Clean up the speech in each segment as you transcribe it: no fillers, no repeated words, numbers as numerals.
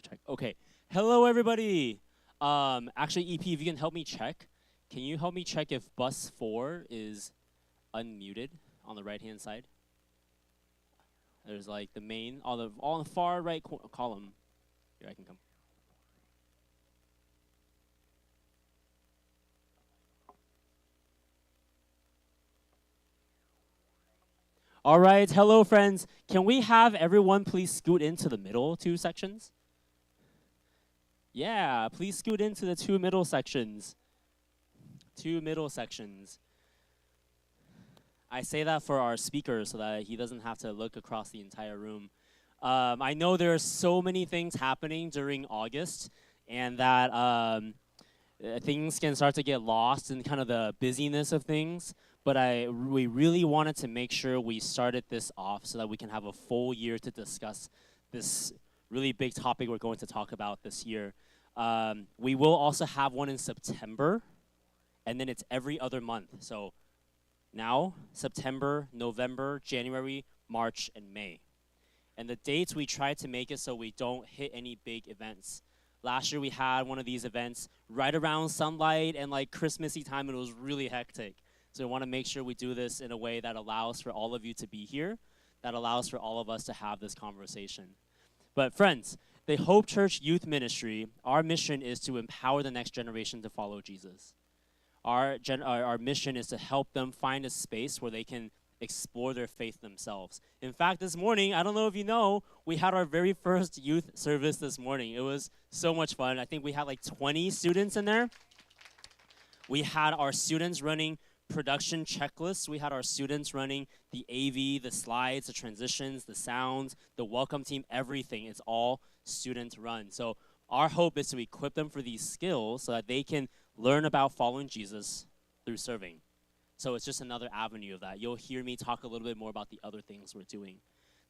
check. Okay. Hello, everybody. Actually, EP, if you can help me check, can you help me check if bus 4 is unmuted on the right-hand side? There's like the main, on the far right column. Here, I can come. All right. Hello, friends. Can we have everyone please scoot into the middle two sections? Yeah, please scoot into the two middle sections. Two middle sections. I say that for our speaker so that he doesn't have to look across the entire room. I know there are so many things happening during August, and that things can start to get lost in kind of the busyness of things. But we really wanted to make sure we started this off so that we can have a full year to discuss this really big topic we're going to talk about this year. We will also have one in September, and then it's every other month. So now, September, November, January, March, and May. And the dates, we try to make it so we don't hit any big events. Last year we had one of these events right around sunlight and like Christmassy time, and it was really hectic. So we want to make sure we do this in a way that allows for all of you to be here, that allows for all of us to have this conversation. But friends, the Hope Church Youth Ministry, our mission is to empower the next generation to follow Jesus. Our mission is to help them find a space where they can explore their faith themselves. In fact, this morning, I don't know if you know, we had our very first youth service this morning. It was so much fun. I think we had like 20 students in there. We had our students running production checklists. We had our students running the AV, the slides, the transitions, the sounds, the welcome team, everything. It's all student run. So our hope is to equip them for these skills so that they can learn about following Jesus through serving. So it's just another avenue of that. You'll hear me talk a little bit more about the other things we're doing.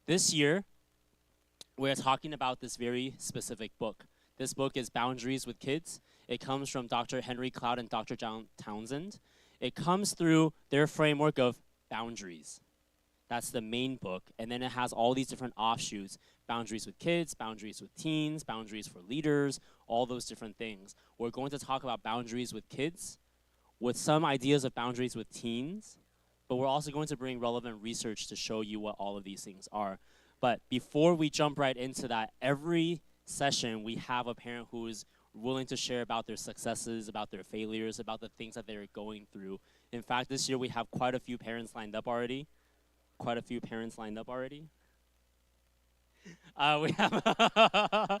This year, we're talking about this very specific book. This book is Boundaries with Kids. It comes from Dr. Henry Cloud and Dr. John Townsend. It comes through their framework of boundaries. That's the main book. And then it has all these different offshoots: boundaries with kids, boundaries with teens, boundaries for leaders, all those different things. We're going to talk about boundaries with kids, with some ideas of boundaries with teens, but we're also going to bring relevant research to show you what all of these things are. But before we jump right into that, every session we have a parent who is willing to share about their successes, about their failures, about the things that they're going through. In fact, this year we have quite a few parents lined up already. We have,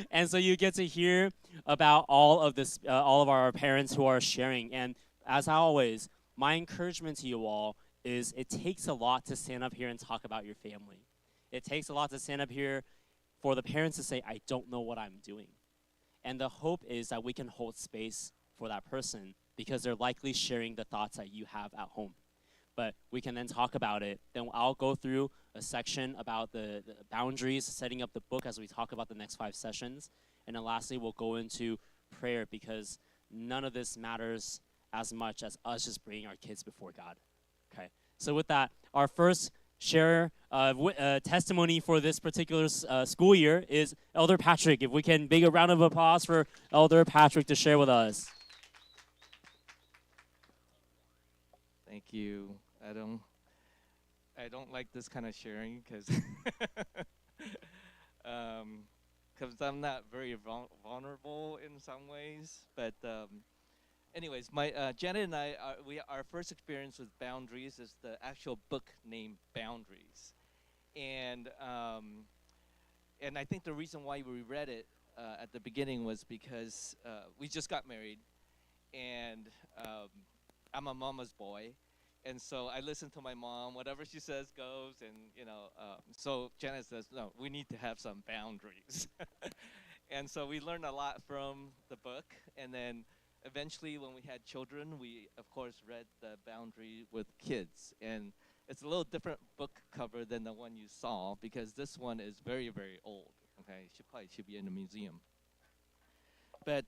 and so you get to hear about all of this, all of our parents who are sharing. And as always, my encouragement to you all is it takes a lot to stand up here and talk about your family. It takes a lot to stand up here for the parents to say, I don't know what I'm doing. And the hope is that we can hold space for that person because they're likely sharing the thoughts that you have at home. But we can then talk about it. Then I'll go through a section about the boundaries, setting up the book as we talk about the next 5 sessions. And then lastly, we'll go into prayer because none of this matters as much as us just bringing our kids before God. Okay. So with that, our first share testimony for this particular school year is Elder Patrick. If we can make a round of applause for Elder Patrick to share with us. Thank you. I don't like this kind of sharing because I'm not very vulnerable in some ways. But anyways, my Janet and I, our first experience with boundaries is the actual book named Boundaries, and I think the reason why we read it at the beginning was because we just got married, and I'm a mama's boy. And so I listen to my mom, whatever she says goes, and so Janet says, no, we need to have some boundaries. And so we learned a lot from the book, and then eventually when we had children, we of course read the Boundary with Kids, and it's a little different book cover than the one you saw because this one is very, very old. Okay, should be in a museum. But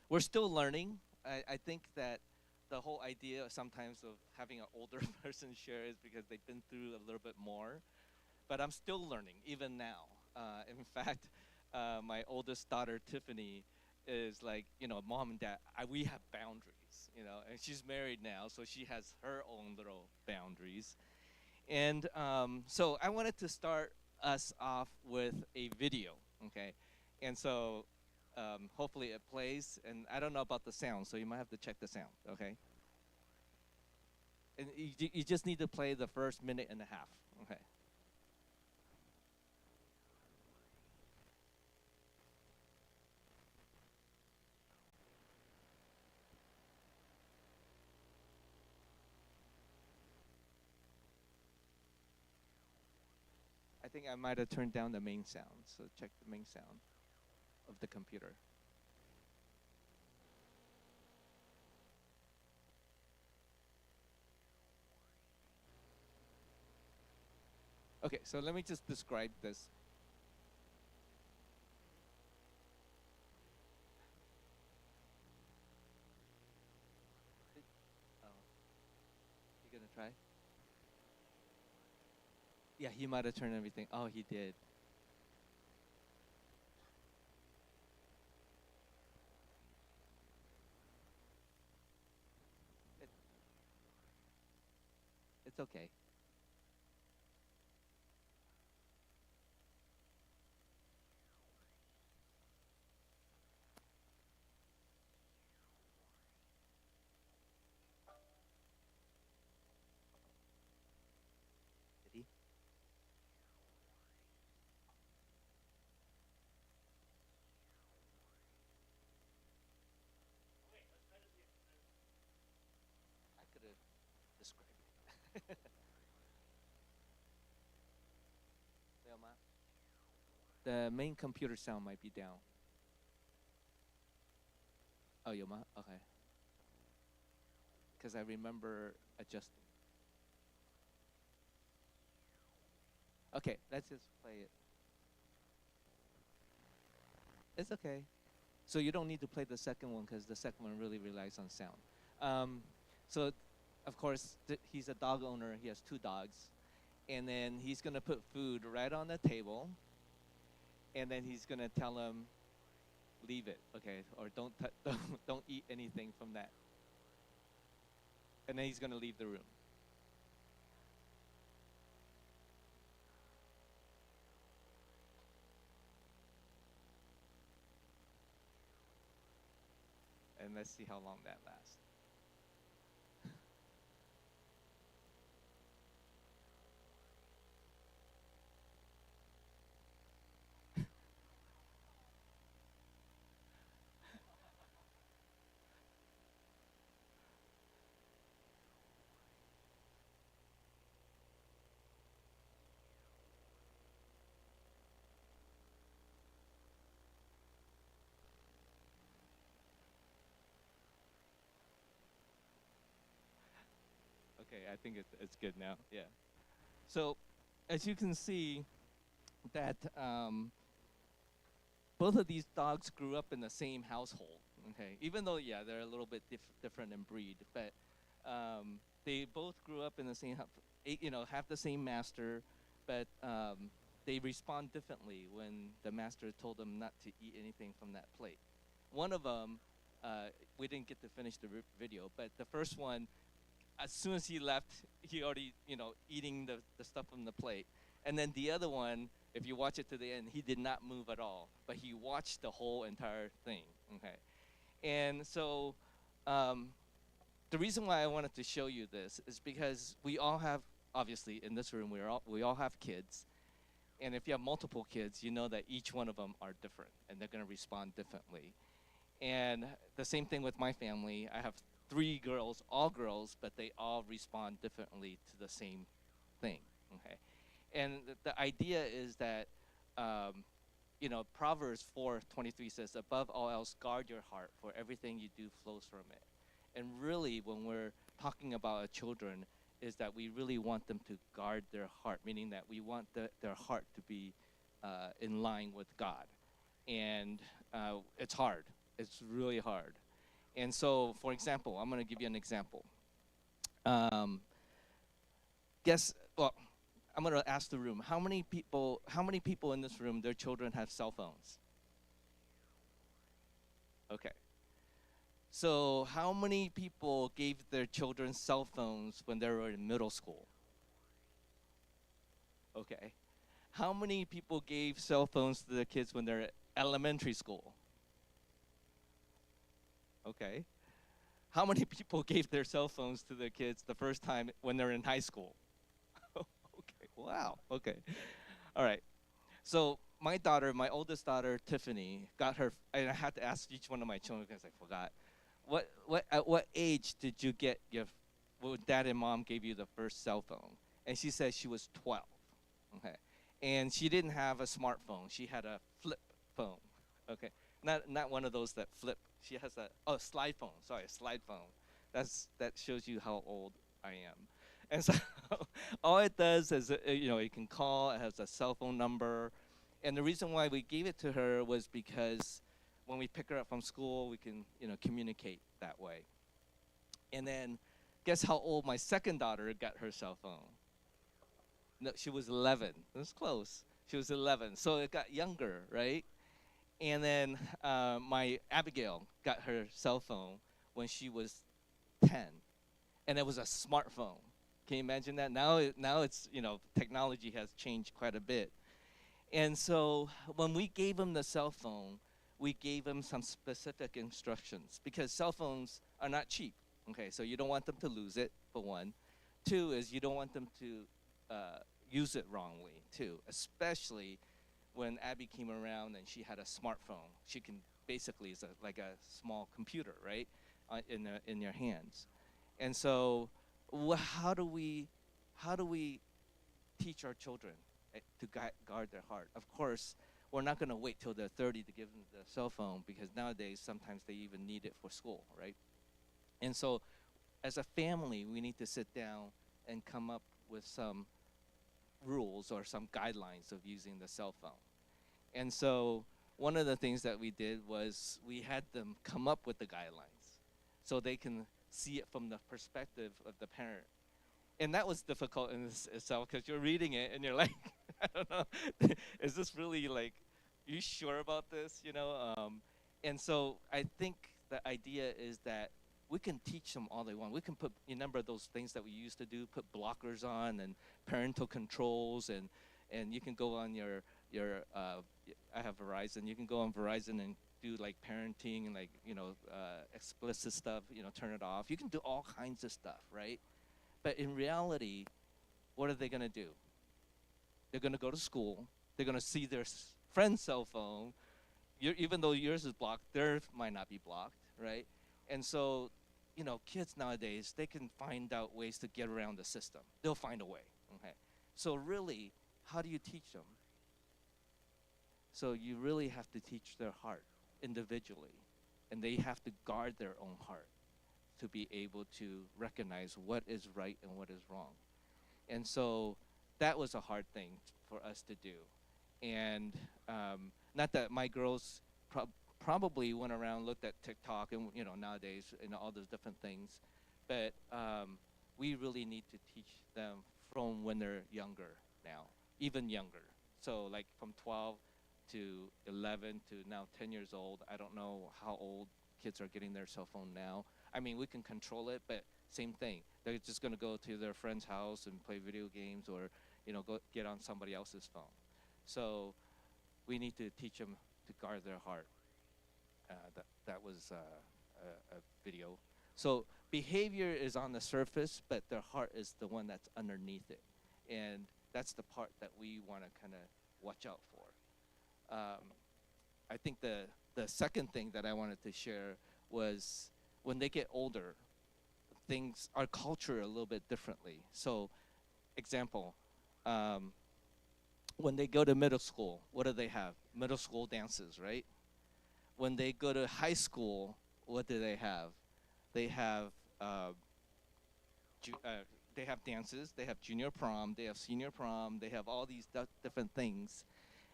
we're still learning. I think that the whole idea sometimes of having an older person share is because they've been through a little bit more. But I'm still learning, even now. In fact, my oldest daughter Tiffany is like, mom and dad, we have boundaries, and she's married now, so she has her own little boundaries. And so I wanted to start us off with a video, okay? And so hopefully it plays, and I don't know about the sound, so you might have to check the sound, okay? And you just need to play the first minute and a half, okay? I think I might have turned down the main sound, so check the main sound of the computer. Okay, so let me just describe this. Oh, you gonna try? Yeah, he might have turned everything. Oh, he did. It, it's okay. Did he? I could have described it. Leoma? The main computer sound might be down. Oh, Yoma? Okay. Because I remember adjusting. Okay, let's just play it. It's okay. So you don't need to play the second one because the second one really relies on sound. Um, so, of course, he's a dog owner. He has two dogs. And then he's going to put food right on the table. And then he's going to tell them, leave it, okay? Or don't eat anything from that. And then he's going to leave the room. And let's see how long that lasts. Okay, I think it's good now. Yeah. So, as you can see, that both of these dogs grew up in the same household. Okay, even though they're a little bit different in breed, but they both grew up in the same house. Have the same master, but they respond differently when the master told them not to eat anything from that plate. One of them, we didn't get to finish the video, but the first one, as soon as he left, he already, eating the stuff from the plate. And then the other one, if you watch it to the end, he did not move at all, but he watched the whole entire thing. Okay, and so the reason why I wanted to show you this is because we all have, obviously, in this room, we all have kids, and if you have multiple kids, you know that each one of them are different, and they're going to respond differently. And the same thing with my family. I have three girls, all girls, but they all respond differently to the same thing. Okay, and the idea is that, Proverbs 4:23 says, "Above all else, guard your heart, for everything you do flows from it." And really, when we're talking about our children, is that we really want them to guard their heart, meaning that we want their heart to be in line with God. And it's hard. It's really hard. And so, for example, I'm going to give you an example. Guess, well, I'm gonna ask the room. How many people in this room, their children have cell phones? Okay. So how many people gave their children cell phones when they were in middle school? Okay. How many people gave cell phones to their kids when they're at elementary school? Okay. How many people gave their cell phones to their kids the first time when they're in high school? Okay. Wow. Okay. All right. So my daughter, my oldest daughter, Tiffany, got her, and I had to ask each one of my children because I forgot. At what age did you get your, well, dad and mom gave you the first cell phone? And she said she was 12. Okay. And she didn't have a smartphone. She had a flip phone. Okay. Not one of those that flip. She has a slide phone. Sorry, a slide phone. That shows you how old I am. And so all it does is, you can call. It has a cell phone number. And the reason why we gave it to her was because when we pick her up from school, we can, communicate that way. And then, guess how old my second daughter got her cell phone? No, she was 11. It was close. She was 11. So it got younger, right? And then my Abigail got her cell phone when she was 10. And it was a smartphone. Can you imagine that? Now it's, technology has changed quite a bit. And so when we gave them the cell phone, we gave them some specific instructions because cell phones are not cheap. Okay, so you don't want them to lose it, for one. Two is you don't want them to use it wrongly, too, especially when Abby came around and she had a smartphone. She can basically, it's like a small computer, right, in your hands. And so how do we teach our children to guard their heart? Of course, we're not going to wait till they're 30 to give them the cell phone because nowadays sometimes they even need it for school, right? And so as a family, we need to sit down and come up with some rules or some guidelines of using the cell phone. And so one of the things that we did was we had them come up with the guidelines so they can see it from the perspective of the parent. And that was difficult in itself because you're reading it and you're like, I don't know, is this really like, you sure about this, And so I think the idea is that we can teach them all they want. We can put a number of those things that we used to do, put blockers on and parental controls, and you can go on your I have Verizon. You can go on Verizon and do like parenting and like, explicit stuff, turn it off. You can do all kinds of stuff, right? But in reality, what are they going to do? They're going to go to school. They're going to see their friend's cell phone. Even though yours is blocked, theirs might not be blocked, right? And so, kids nowadays, they can find out ways to get around the system. They'll find a way, okay? So really, how do you teach them? So you really have to teach their heart individually, and they have to guard their own heart to be able to recognize what is right and what is wrong. And so that was a hard thing for us to do. And not that my girls probably went around, looked at TikTok and, nowadays, all those different things. But we really need to teach them from when they're younger now, even younger. So like from 12 to 11 to now 10 years old. I don't know how old kids are getting their cell phone now. I mean, we can control it, but same thing. They're just going to go to their friend's house and play video games or, go get on somebody else's phone. So we need to teach them to guard their heart. That was a video. So behavior is on the surface, but their heart is the one that's underneath it. And that's the part that we want to kind of watch out for. I think the second thing that I wanted to share was when they get older, our culture a little bit differently. So, example, when they go to middle school, what do they have? Middle school dances, right? When they go to high school, what do they have? They have dances, they have junior prom, they have senior prom, they have all these different things.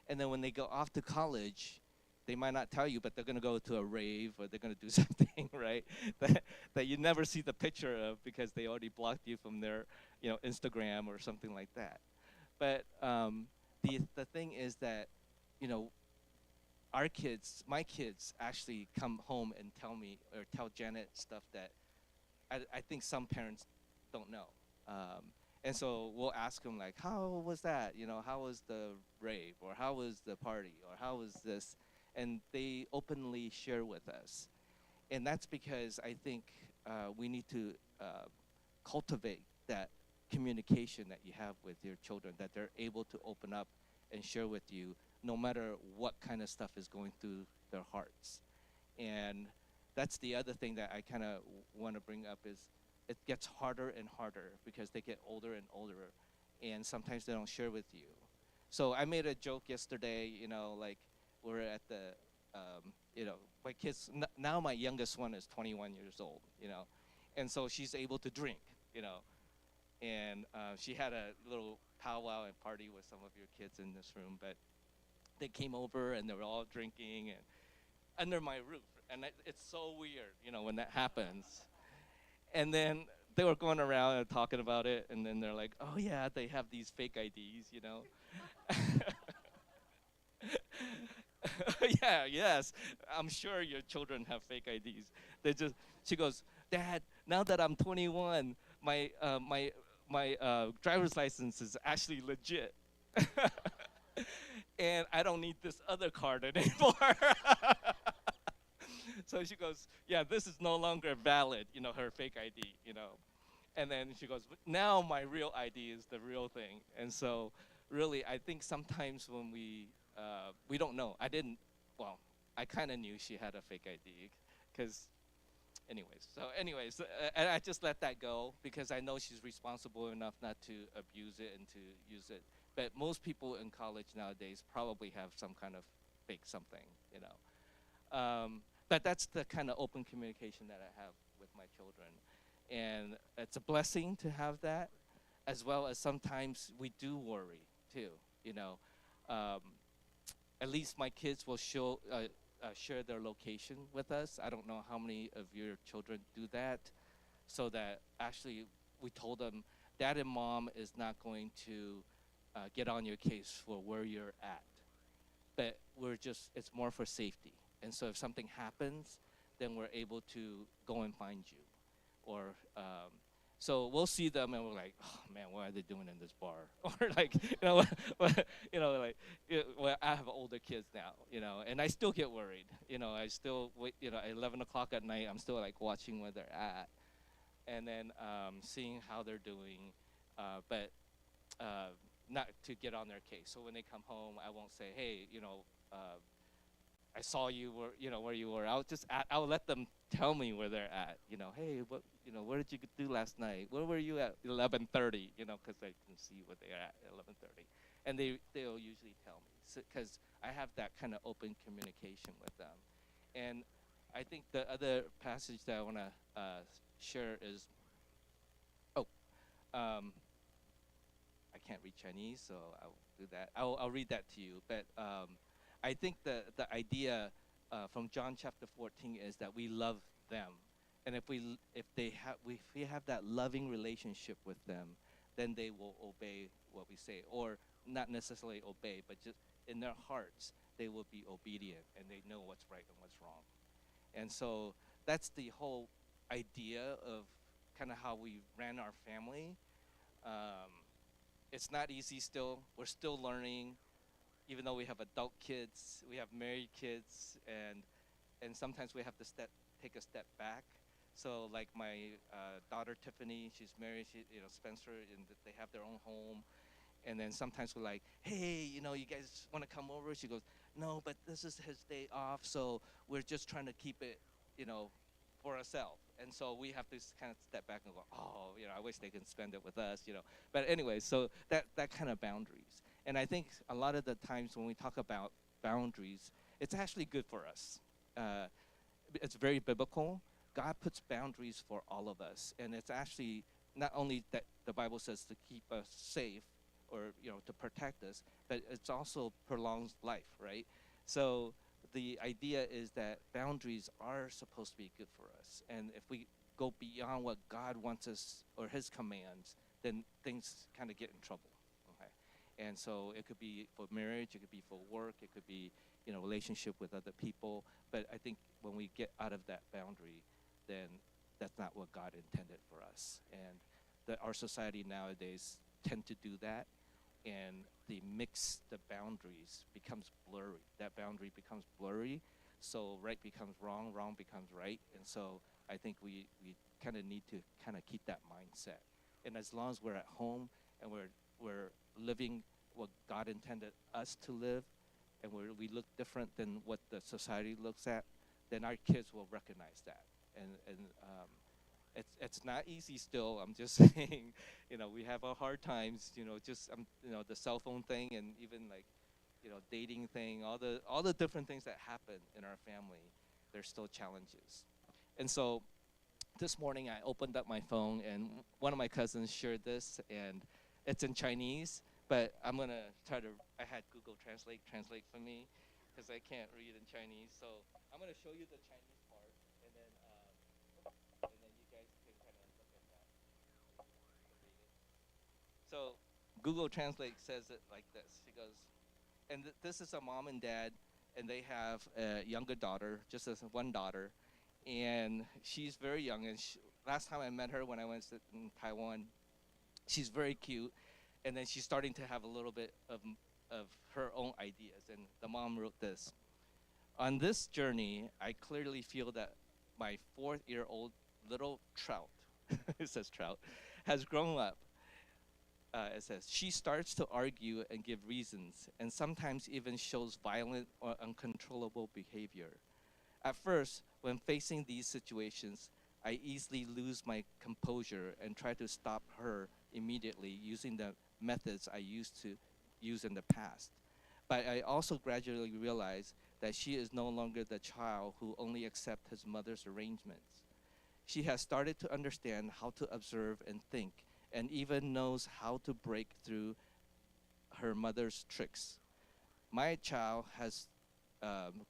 And then when they go off to college, they might not tell you, but they're going to go to a rave or they're going to do something, right, that you never see the picture of because they already blocked you from their, Instagram or something like that. But the thing is that, you know, our kids, my kids, actually come home and tell me or tell Janet stuff that I think some parents don't know. And so we'll ask them like, how was that? You know, how was the rave, or how was the party, or how was this? And they openly share with us. And that's because I think we need to cultivate that communication that you have with your children, that they're able to open up and share with you no matter what kind of stuff is going through their hearts. And that's the other thing that I kind of want to bring up is it gets harder and harder because they get older and older, and sometimes they don't share with you. So I made a joke yesterday, you know, like we're at the, you know, my kids, now my youngest one is 21 years old, you know, and so she's able to drink, you know, and she had a little powwow and party with some of your kids in this room, but they came over and they were all drinking and under my roof, and it's so weird, you know, when that happens. And then they were going around and talking about it, and then they're like, "Oh yeah, they have these fake IDs, you know." Yeah, yes, I'm sure your children have fake IDs. They just, she goes, "Dad, now that I'm 21, my driver's license is actually legit." And I don't need this other card anymore. So she goes, yeah, this is no longer valid, you know, her fake ID, you know. And then she goes, "But now my real ID is the real thing." And so really, I think sometimes when we don't know. I didn't, well, I kind of knew she had a fake ID because and I just let that go because I know she's responsible enough not to abuse it and to use it. But most people in college nowadays probably have some kind of fake something, you know. But that's the kind of open communication that I have with my children. And it's a blessing to have that, as well as sometimes we do worry too, you know. Um, at least my kids will share their location with us. I don't know how many of your children do that, so that actually we told them, Dad and Mom is not going to get on your case for where you're at, but it's more for safety. And so if something happens, then we're able to go and find you. Or so we'll see them and we're like, oh man, what are they doing in this bar? Or like, you know, like, well, I have older kids now, you know, and I still get worried. You know, I still wait, you know, at 11 o'clock at night, I'm still like watching where they're at, and then seeing how they're doing, but not to get on their case. So when they come home, I won't say, hey, you know, I saw you where you were. I'll let them tell me where they're at. You know, hey, what did you do last night? Where were you at 11:30? You know, because I can see where they're at 11:30, and they'll usually tell me because I have that kind of open communication with them. And I think the other passage that I want to share is, I can't read Chinese, so I'll do that. I'll read that to you, but. I think the idea from John chapter 14 is that we love them, and if we have that loving relationship with them, then they will obey what we say, or not necessarily obey, but just in their hearts they will be obedient and they know what's right and what's wrong. And so that's the whole idea of kind of how we ran our family. It's not easy still. We're still learning. Even though we have adult kids, we have married kids, and sometimes we have to take a step back. So like my daughter Tiffany, she's married, Spencer, and they have their own home. And then sometimes we're like, hey, you guys want to come over? She goes, no, but this is his day off, so we're just trying to keep it, for ourselves. And so we have to kind of step back and go, oh, I wish they could spend it with us, But anyway, so that kind of boundaries. And I think a lot of the times when we talk about boundaries, it's actually good for us. It's very biblical. God puts boundaries for all of us. And it's actually not only that the Bible says to keep us safe or, to protect us, but it's also prolongs life, right? So the idea is that boundaries are supposed to be good for us. And if we go beyond what God wants us or his commands, then things kind of get in trouble. Okay? And so it could be for marriage, it could be for work, it could be, relationship with other people. But I think when we get out of that boundary, then that's not what God intended for us. And that our society nowadays tend to do that, and the boundaries becomes blurry. That boundary becomes blurry, so right becomes wrong, wrong becomes right. And so I think we kind of need to kind of keep that mindset. And as long as we're at home and we're living what God intended us to live, and we look different than what the society looks at, then our kids will recognize that. And it's not easy still. I'm just saying, we have our hard times. Just the cell phone thing, and even like, dating thing, all the different things that happen in our family. There's still challenges, and so this morning I opened up my phone, and one of my cousins shared this, and it's in Chinese, but I'm gonna try to. I had Google translate for me, because I can't read in Chinese. So I'm gonna show you the Chinese part, and then you guys can kind of look at that. Read it. So Google Translate says it like this. She goes, and this is a mom and dad, and they have a younger daughter, just as one daughter, and she's very young. And last time I met her when I went in Taiwan, she's very cute, and then she's starting to have a little bit of her own ideas. And the mom wrote this: on this journey, I clearly feel that my 4-year-old little trout, it says trout, has grown up. It says, she starts to argue and give reasons, and sometimes even shows violent or uncontrollable behavior. At first, when facing these situations, I easily lose my composure and try to stop her immediately using the methods I used to use in the past. But I also gradually realize that she is no longer the child who only accepts his mother's arrangements. She has started to understand how to observe and think, and even knows how to break through her mother's tricks. My child has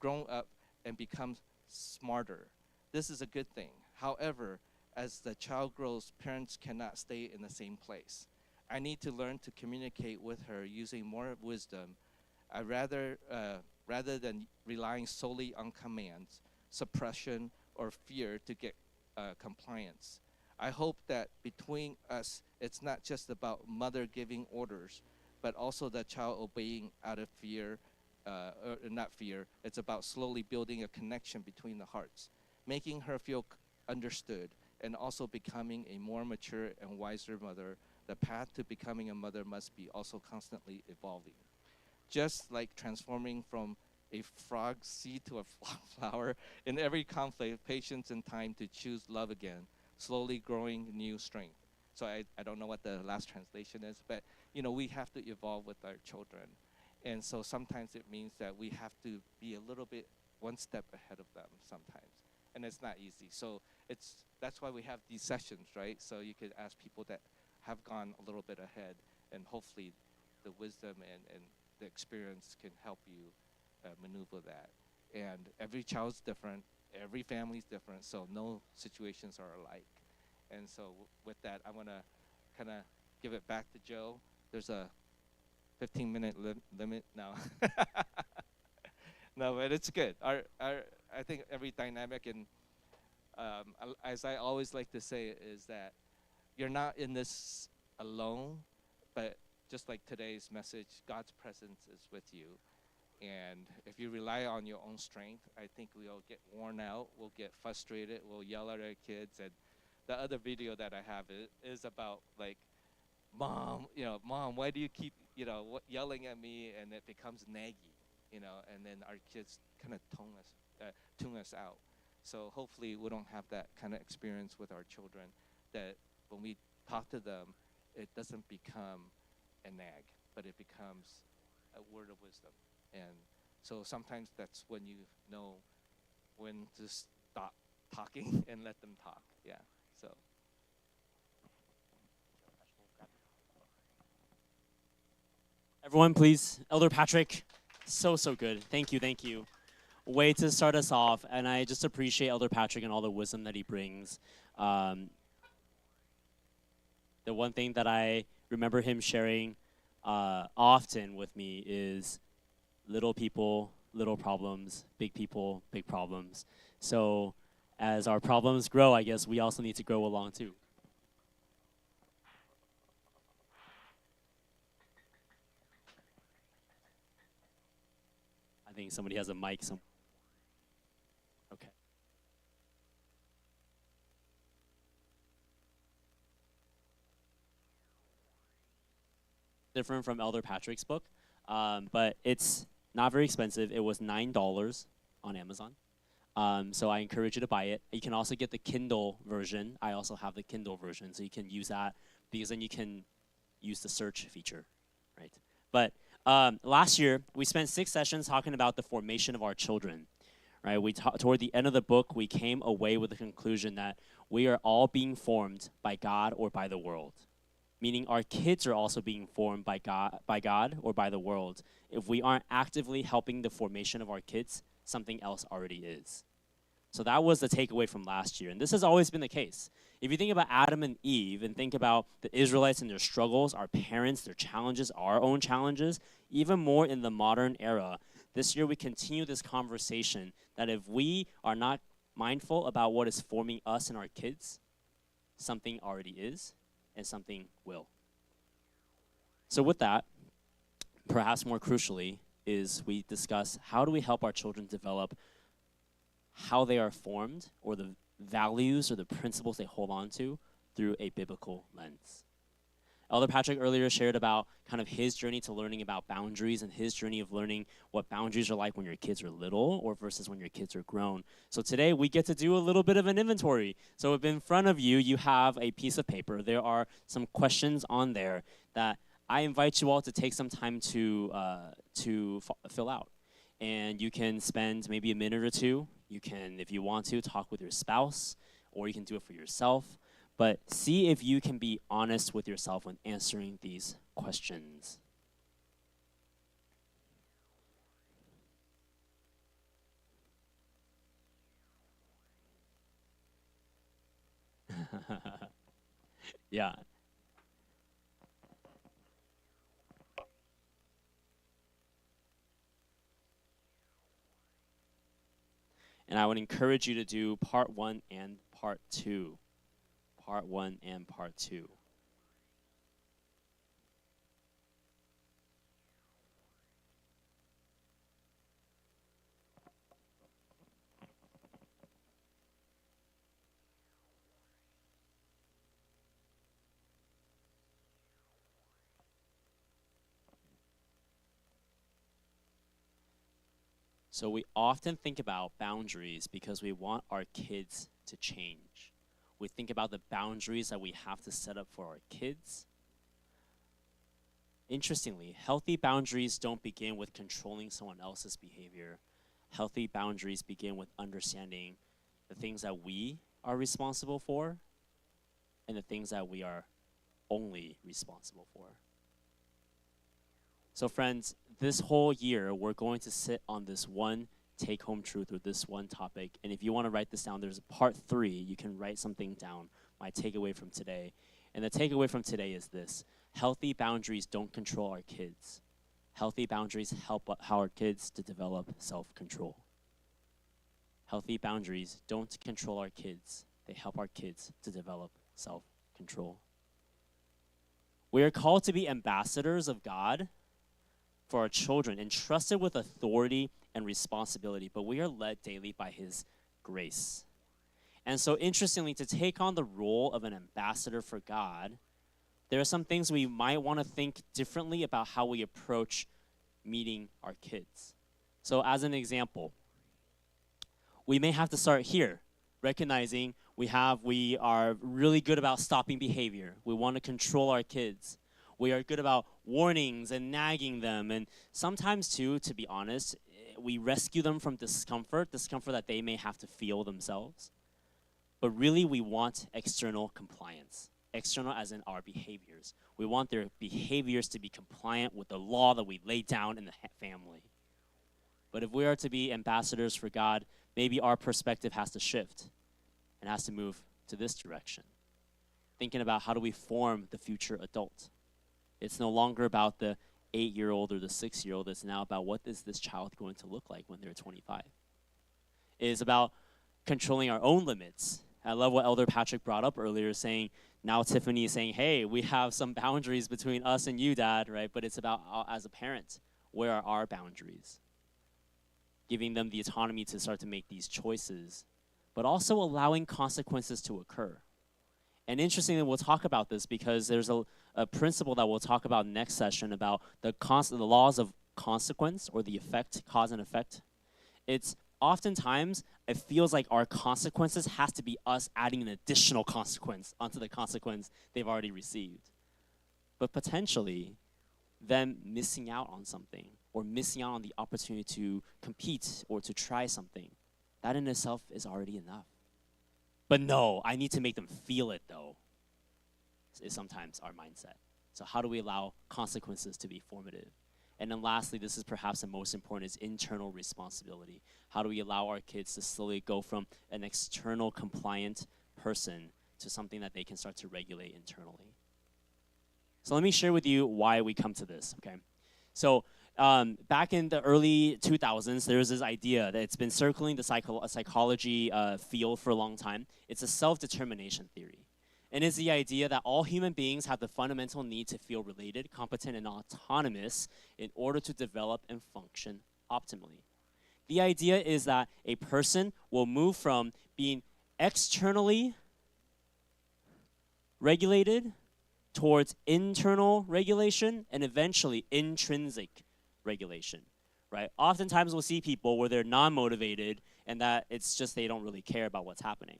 grown up and become smarter. This is a good thing. However, as the child grows, parents cannot stay in the same place. I need to learn to communicate with her using more wisdom. Rather than relying solely on commands, suppression, or fear to get compliance. I hope that between us, it's not just about mother giving orders, but also the child obeying out of fear, or not fear. It's about slowly building a connection between the hearts, making her feel understood, and also becoming a more mature and wiser mother. The path to becoming a mother must be also constantly evolving. Just like transforming from a frog seed to a flower, in every conflict, patience and time to choose love again, slowly growing new strength. So I don't know what the last translation is, but we have to evolve with our children. And so sometimes it means that we have to be a little bit one step ahead of them sometimes. And it's not easy. So that's why we have these sessions, right? So you could ask people that have gone a little bit ahead, and hopefully the wisdom and the experience can help you maneuver that. And every child's different, every family's different, so no situations are alike. And so with that, I want to kind of give it back to Joe. There's a 15-minute limit now. No, but it's good. I think every dynamic, and as I always like to say, is that you're not in this alone, but just like today's message, God's presence is with you. And if you rely on your own strength, I think we'll get worn out, we'll get frustrated, we'll yell at our kids. And the other video that I have is about like, mom, why do you keep, yelling at me? And it becomes naggy, and then our kids kind of tune us out. So hopefully we don't have that kind of experience with our children, that when we talk to them, it doesn't become a nag, but it becomes a word of wisdom. And so sometimes that's when you know when to stop talking and let them talk. Yeah. So. Everyone, please, Elder Patrick, so good. Thank you. Way to start us off, and I just appreciate Elder Patrick and all the wisdom that he brings. The one thing that I remember him sharing often with me is little people, little problems, big people, big problems. So as our problems grow, I guess we also need to grow along too. I think somebody has a mic. Okay. Different from Elder Patrick's book, but it's not very expensive. It was $9 on Amazon. So I encourage you to buy it. You can also get the Kindle version. I also have the Kindle version, so you can use that because then you can use the search feature, right? But last year, we spent 6 sessions talking about the formation of our children, right? Toward the end of the book, we came away with the conclusion that we are all being formed by God or by the world, meaning our kids are also being formed by God or by the world. If we aren't actively helping the formation of our kids, something else already is. So that was the takeaway from last year. And this has always been the case. If you think about Adam and Eve and think about the Israelites and their struggles, our parents, their challenges, our own challenges, even more in the modern era, this year we continue this conversation that if we are not mindful about what is forming us and our kids, something already is and something will. So with that, perhaps more crucially, is we discuss how do we help our children develop how they are formed or the values or the principles they hold on to through a biblical lens. Elder Patrick earlier shared about kind of his journey to learning about boundaries and his journey of learning what boundaries are like when your kids are little or versus when your kids are grown. So today we get to do a little bit of an inventory. So if in front of you, you have a piece of paper. There are some questions on there that I invite you all to take some time to fill out. And you can spend maybe a minute or two. You can, if you want to, talk with your spouse, or you can do it for yourself. But see if you can be honest with yourself when answering these questions. Yeah. And I would encourage you to do part 1 and part 2. Part 1 and part 2. So we often think about boundaries because we want our kids to change. We think about the boundaries that we have to set up for our kids. Interestingly, healthy boundaries don't begin with controlling someone else's behavior. Healthy boundaries begin with understanding the things that we are responsible for and the things that we are only responsible for. So friends, this whole year, we're going to sit on this one take-home truth or this one topic. And if you want to write this down, there's part 3. You can write something down, my takeaway from today. And the takeaway from today is this: healthy boundaries don't control our kids. Healthy boundaries help our kids to develop self-control. Healthy boundaries don't control our kids. They help our kids to develop self-control. We are called to be ambassadors of God for our children, entrusted with authority and responsibility, but we are led daily by His grace. And so, interestingly, to take on the role of an ambassador for God, there are some things we might want to think differently about how we approach meeting our kids. So, as an example, we may have to start here, recognizing we are really good about stopping behavior. We want to control our kids. We are good about warnings and nagging them. And sometimes, too, to be honest, we rescue them from discomfort that they may have to feel themselves. But really, we want external compliance. External as in our behaviors. We want their behaviors to be compliant with the law that we lay down in the family. But if we are to be ambassadors for God, maybe our perspective has to shift and has to move to this direction. Thinking about how do we form the future adult? It's no longer about the 8-year-old or the 6-year-old. It's now about what is this child going to look like when they're 25. It is about controlling our own limits. I love what Elder Patrick brought up earlier, saying, now Tiffany is saying, hey, we have some boundaries between us and you, Dad, right? But it's about, as a parent, where are our boundaries? Giving them the autonomy to start to make these choices, but also allowing consequences to occur. And interestingly, we'll talk about this because there's a principle that we'll talk about next session about the laws of consequence, or the effect, cause and effect. It's oftentimes, it feels like our consequences has to be us adding an additional consequence onto the consequence they've already received. But potentially, them missing out on something, or missing out on the opportunity to compete or to try something, that in itself is already enough. But no, I need to make them feel it, though, is sometimes our mindset. So how do we allow consequences to be formative? And then lastly, this is perhaps the most important, is internal responsibility. How do we allow our kids to slowly go from an external compliant person to something that they can start to regulate internally? So let me share with you why we come to this, okay? So back in the early 2000s, there was this idea that it's been circling the psychology field for a long time. It's a self-determination theory. And it's the idea that all human beings have the fundamental need to feel related, competent, and autonomous in order to develop and function optimally. The idea is that a person will move from being externally regulated towards internal regulation and eventually intrinsic regulation, right? Oftentimes we'll see people where they're non-motivated and that it's just they don't really care about what's happening.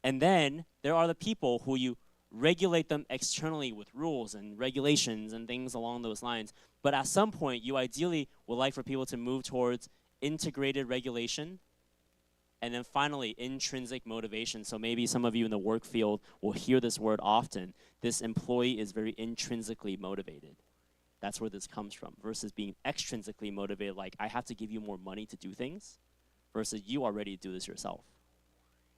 And then there are the people who you regulate them externally with rules and regulations and things along those lines. But at some point, you ideally would like for people to move towards integrated regulation and then finally intrinsic motivation. So maybe some of you in the work field will hear this word often. This employee is very intrinsically motivated. That's where this comes from, versus being extrinsically motivated, like I have to give you more money to do things, versus you already do this yourself.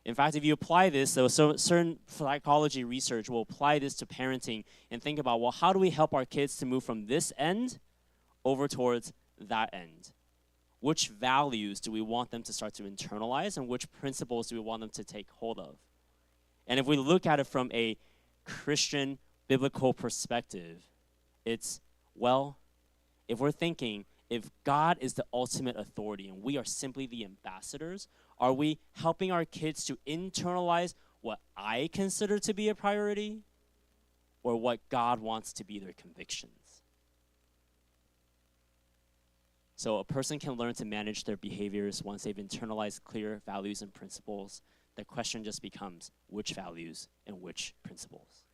In fact, if you apply this, so certain psychology research will apply this to parenting and think about, well, how do we help our kids to move from this end over towards that end? Which values do we want them to start to internalize, and which principles do we want them to take hold of? And if we look at it from a Christian biblical perspective, it's, well, if we're thinking, if God is the ultimate authority and we are simply the ambassadors, are we helping our kids to internalize what I consider to be a priority, or what God wants to be their convictions? So a person can learn to manage their behaviors once they've internalized clear values and principles. The question just becomes, which values and which principles?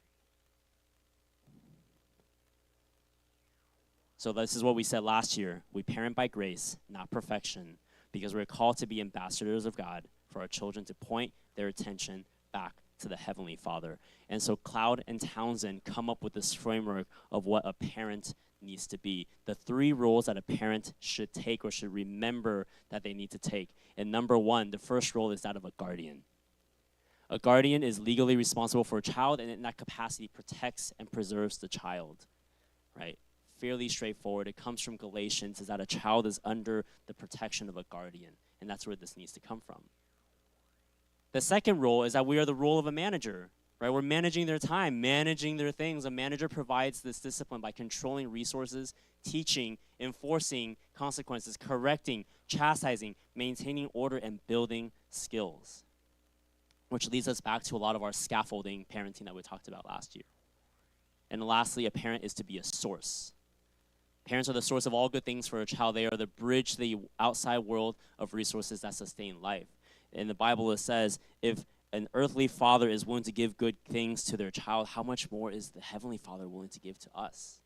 So this is what we said last year. We parent by grace, not perfection, because we're called to be ambassadors of God for our children to point their attention back to the Heavenly Father. And so Cloud and Townsend come up with this framework of what a parent needs to be. The 3 roles that a parent should take or should remember that they need to take. And number 1, the first role is that of a guardian. A guardian is legally responsible for a child, and in that capacity protects and preserves the child, right? Fairly straightforward. It comes from Galatians, is that a child is under the protection of a guardian, and that's where this needs to come from. The second role is that we are the role of a manager, right? We're managing their time, managing their things. A manager provides this discipline by controlling resources, teaching, enforcing consequences, correcting, chastising, maintaining order, and building skills, which leads us back to a lot of our scaffolding parenting that we talked about last year. And lastly, a parent is to be a source. Parents are the source of all good things for a child. They are the bridge to the outside world of resources that sustain life. In the Bible, it says, if an earthly father is willing to give good things to their child, how much more is the Heavenly Father willing to give to us?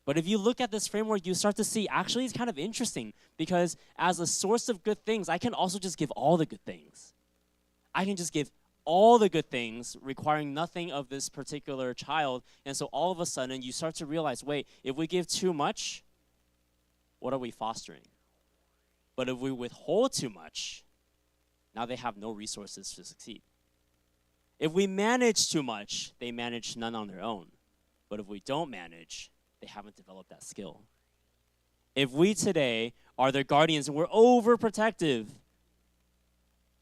But if you look at this framework, you start to see, actually, it's kind of interesting, because as a source of good things, I can also just give all the good things. I can just give all the good things, requiring nothing of this particular child. And so all of a sudden, you start to realize, wait, if we give too much, what are we fostering? But if we withhold too much, now they have no resources to succeed. If we manage too much, they manage none on their own. But if we don't manage, they haven't developed that skill. If we today are their guardians and we're overprotective,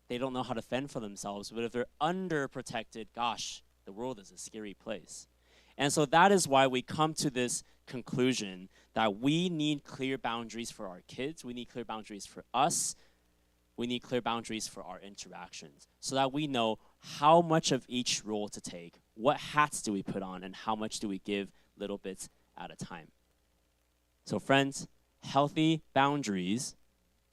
they don't know how to fend for themselves. But if they're underprotected, gosh, the world is a scary place. And so that is why we come to this conclusion that we need clear boundaries for our kids. We need clear boundaries for us. We need clear boundaries for our interactions so that we know how much of each role to take, what hats do we put on, and how much do we give little bits at a time. So friends, healthy boundaries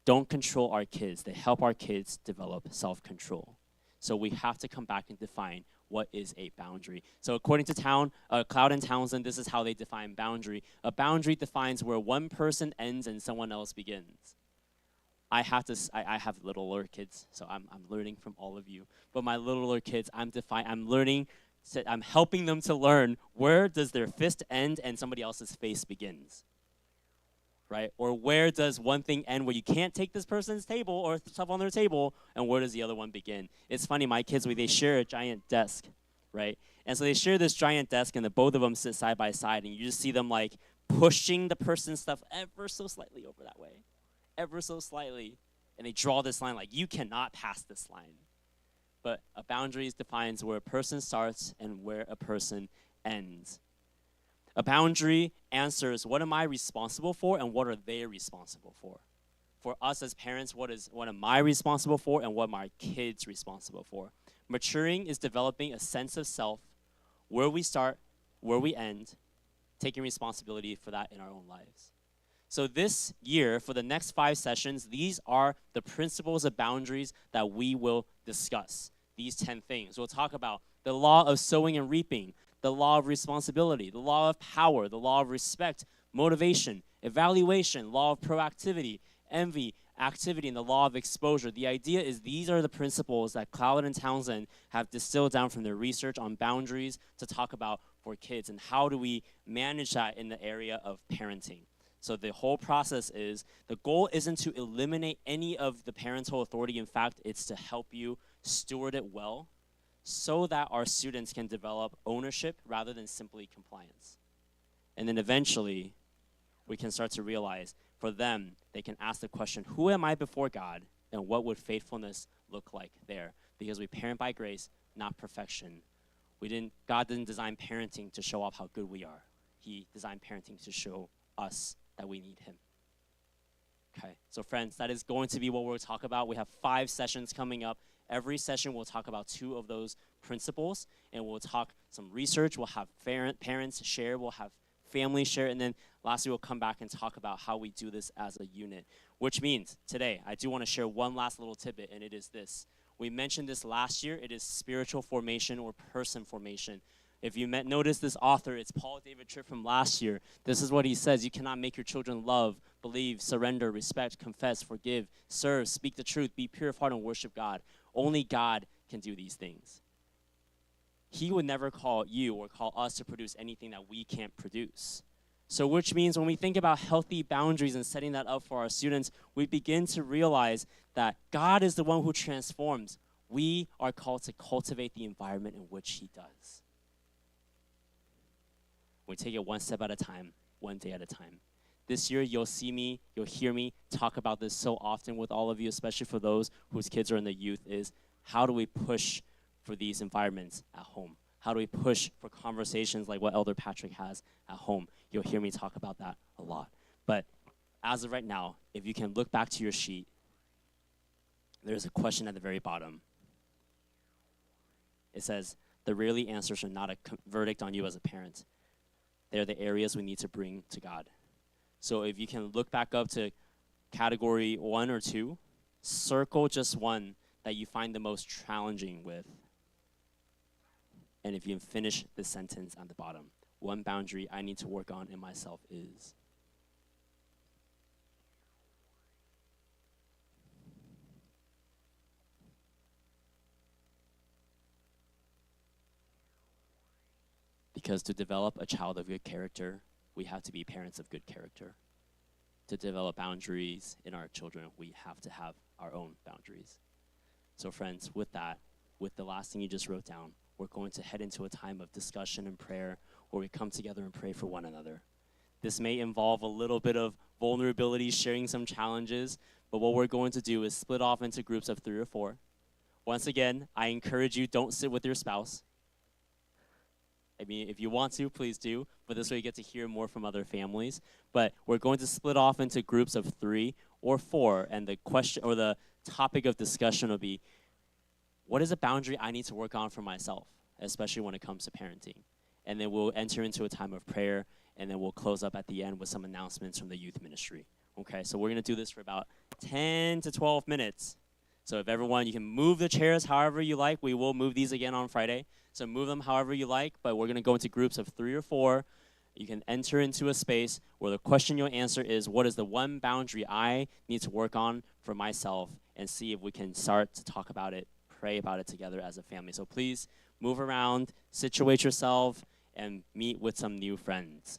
don't control our kids. They help our kids develop self-control. So we have to come back and define what is a boundary. So according to Cloud and Townsend, this is how they define boundary. A boundary defines where one person ends and someone else begins. I have littler kids, so I'm learning from all of you. But my littler kids, I'm helping them to learn where does their fist end and somebody else's face begins. Right? Or where does one thing end where you can't take this person's table or stuff on their table, and where does the other one begin? It's funny, my kids, they share a giant desk, right? And so they share this giant desk, and the both of them sit side by side, and you just see them like pushing the person's stuff ever so slightly over that way, ever so slightly, and they draw this line like, you cannot pass this line. But a boundary defines where a person starts and where a person ends. A boundary answers, what am I responsible for and what are they responsible for? For us as parents, what am I responsible for and what are my kids responsible for? Maturing is developing a sense of self, where we start, where we end, taking responsibility for that in our own lives. So this year, for the next 5 sessions, these are the principles of boundaries that we will discuss. These 10 things. We'll talk about the law of sowing and reaping, the law of responsibility, the law of power, the law of respect, motivation, evaluation, law of proactivity, envy, activity, and the law of exposure. The idea is these are the principles that Cloud and Townsend have distilled down from their research on boundaries to talk about for kids, and how do we manage that in the area of parenting. So the whole process is, the goal isn't to eliminate any of the parental authority. In fact, it's to help you steward it well, so that our students can develop ownership rather than simply compliance. And then eventually, we can start to realize, for them, they can ask the question, who am I before God, and what would faithfulness look like there? Because we parent by grace, not perfection. God didn't design parenting to show off how good we are. He designed parenting to show us that we need him. Okay, so friends, that is going to be what we'll talk about. We have 5 sessions coming up. Every session we'll talk about 2 of those principles, and we'll talk some research. We'll have parents share, we'll have family share, and then lastly we'll come back and talk about how we do this as a unit. Which means today I do want to share one last little tidbit, and it is this. We mentioned this last year. It is spiritual formation or person formation. If you notice this author, it's Paul David Tripp from last year. This is what he says. You cannot make your children love, believe, surrender, respect, confess, forgive, serve, speak the truth, be pure of heart, and worship God. Only God can do these things. He would never call you or call us to produce anything that we can't produce. So which means when we think about healthy boundaries and setting that up for our students, we begin to realize that God is the one who transforms. We are called to cultivate the environment in which he does. We take it one step at a time, one day at a time. This year, you'll hear me talk about this so often with all of you, especially for those whose kids are in the youth, is how do we push for these environments at home? How do we push for conversations like what Elder Patrick has at home? You'll hear me talk about that a lot. But as of right now, if you can look back to your sheet, there's a question at the very bottom. It says, the really answers are not a verdict on you as a parent. They're the areas we need to bring to God. So if you can look back up to category 1 or 2, circle just one that you find the most challenging with. And if you finish the sentence at the bottom, one boundary I need to work on in myself is. Because to develop a child of good character, we have to be parents of good character. To develop boundaries in our children, we have to have our own boundaries. So friends, with that, with the last thing you just wrote down, we're going to head into a time of discussion and prayer where we come together and pray for one another. This may involve a little bit of vulnerability, sharing some challenges, but what we're going to do is split off into groups of 3 or 4. Once again, I encourage you, don't sit with your spouse. I mean, if you want to, please do, but this way you get to hear more from other families. But we're going to split off into groups of 3 or 4, and the question or the topic of discussion will be, what is a boundary I need to work on for myself, especially when it comes to parenting? And then we'll enter into a time of prayer, and then we'll close up at the end with some announcements from the youth ministry. Okay, so we're going to do this for about 10 to 12 minutes. So if everyone, you can move the chairs however you like. We will move these again on Friday. So move them however you like, but we're going to go into groups of 3 or 4. You can enter into a space where the question you'll answer is, what is the one boundary I need to work on for myself, and see if we can start to talk about it, pray about it together as a family. So please move around, situate yourself, and meet with some new friends.